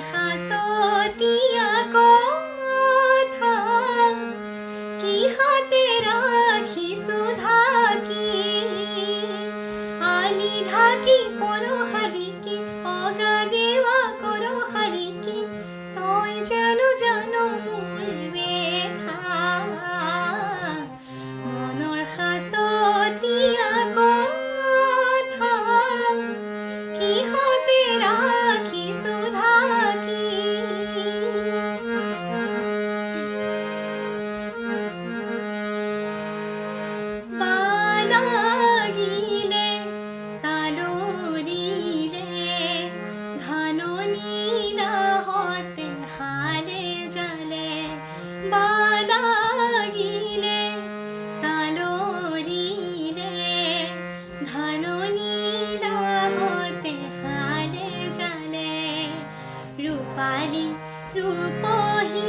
হাসতিয়া কথা কি হাতে রাখি সুধাকি আলি ঢাকি পরো খালিকি অগা দেওয়া করো খালিকি তই যেন জানো মোৰ বেঠা মনৰ হাসতিয়া কথা কি হাতে রাখি সুধাকি লাগিলে সালুরিলে ধাননীলা হতে হালে জলে বালাগিলে সালুরিলে ধাননীলা হতে হালে জলে রূপালী রূপহী